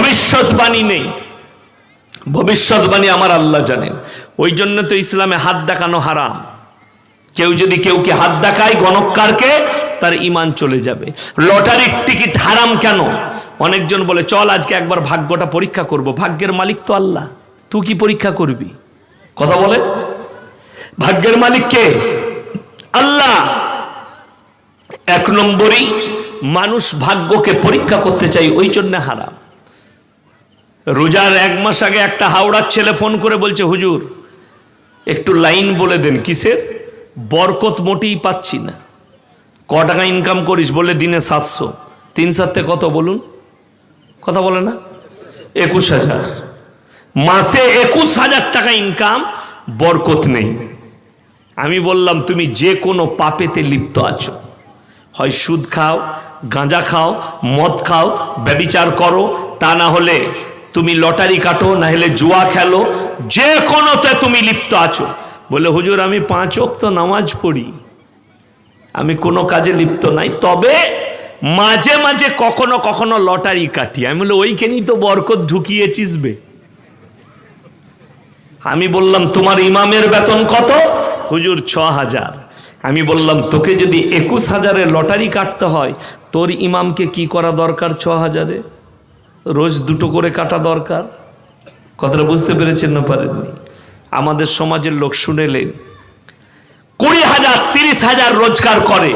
ভবিষ্যৎবাণী নেই। ভবিষ্যৎবাণী আমার আল্লাহ জানেন। ওই জন্য তো ইসলামে হাত দেখানো হারাম। কেউ যদি কেউকে হাত দেখায়, গণককারকে, তার ঈমান চলে যাবে। লটারির টিকিট হারাম কেন? অনেকজন বলে চল আজকে একবার ভাগ্যটা পরীক্ষা করব। ভাগ্যের মালিক তো আল্লাহ, তুই কি পরীক্ষা করবি? কথা বলে, ভাগ্যের মালিক কে? আল্লাহ। এক নম্বরই মানুষ ভাগ্যকে পরীক্ষা করতে চাই, ওই জন্য হারাম। রোজার 1 মাস আগে একটা হাওড়ার ছেলে ফোন করে বলছে, হুজুর একটু লাইন বলে দেন। কিসের? বরকত মোটেই পাচ্ছি না। ক টাকা ইনকাম করিস? বলে দিনে 700। 3 7 কত বলুন? কথা বলে না? 21,000। মাসে 21,000 টাকা ইনকাম, বরকত নেই। আমি বললাম তুমি যে কোনো পাপেতে লিপ্ত আছো। হয় সুদ খাও, গাঁজা খাও, মদ খাও, ব্যভিচার করো, তা না হলে তুমি লটারি কাটো, না হলে জুয়া খেলো, যে কোনোতে তুমি লিপ্ত আছো। বলে হুজুর আমি 5 ওয়াক্ত নামাজ পড়ি, আমি কোনো কাজে লিপ্ত নাই, তবে মাঝে মাঝে কখনো কখনো লটারি কাটি। আমি বলে ওইখানেই তো বরকত ঢুকিয়েছিস বে। আমি বললাম তোমার ইমামের বেতন কত? হুজুর 6,000। আমি বললাম তোকে যদি 21,000-এ লটারি কাটতে হয়, তোর ইমামকে কি করা দরকার? 6,000-এ রোজ 2টো করে কাটা দরকার। কথাটা বুঝতে পেরেছেন না পারেননি? আমাদের সমাজের লোক শুনেলেন 20,000 30,000 রোজগার করে,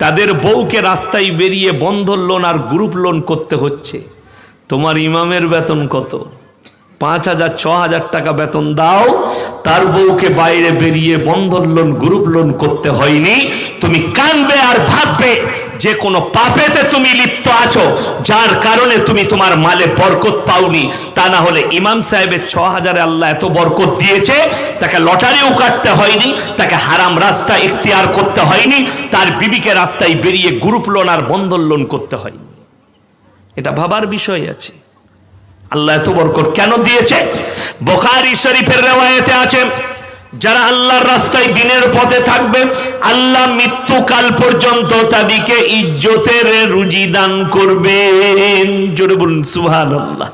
তাদের বউকে রাস্তায় বেরিয়ে বন্ধন লোন আর গ্রুপ লোন করতে হচ্ছে। তোমার ইমামের বেতন কত? 5,000 6,000 টাকা বেতন দাও, তার বউকে বাইরে বেরিয়ে বন্ধন লোন গ্রুপ লোন করতে হয়নি। তুমি কানবে আর ভাববে যে কোনো পাপেতে তুমি লিপ্ত আছো, যার কারণে তুমি তোমার মালে বরকত পাওনি। তা না হলে ইমাম সাহেবের 6,000-এ আল্লাহ এত বরকত দিয়েছে, তাকে লটারিও কাটতে হয়নি, তাকে হারাম রাস্তা ইখতিয়ার করতে হয়নি, তার বিবিকে রাস্তায় বেরিয়ে গ্রুপ লোন আর বন্ধন লোন করতে হয়নি। এটা ভাবার বিষয় আছে। আল্লাহ এত বরকত কেন দিয়েছে? বুখারী শরীফের riwayate আছে, যারা আল্লাহর রাস্তায় দিনের পথে থাকবে, আল্লাহ মৃত্যুকাল পর্যন্ত তাদেরকে ইজ্জতের রুজি দান করবেন। জোরে বলুন সুবহানাল্লাহ।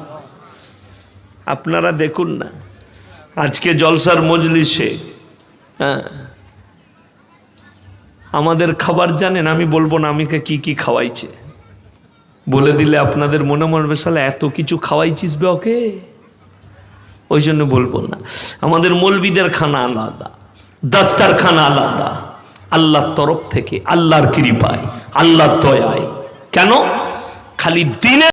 আপনারা দেখুন না আজকে জলসার মজলিসে আমাদের খাবার জানেন? আমি বলবো না আমাকে কি কি খাওয়াইছে, বলে দিলে আপনাদের মনে মনে শালা এত কিছু খাওয়াইছিস বে ওকে, ওই জন্য বলবো না। আমাদের মৌলবীদের খানা আলাদা, দাস্তার খানা আলাদা, আল্লাহর তরফ থেকে, আল্লাহর কৃপায়, আল্লাহর দয়ায়। কেন? খালি দিনে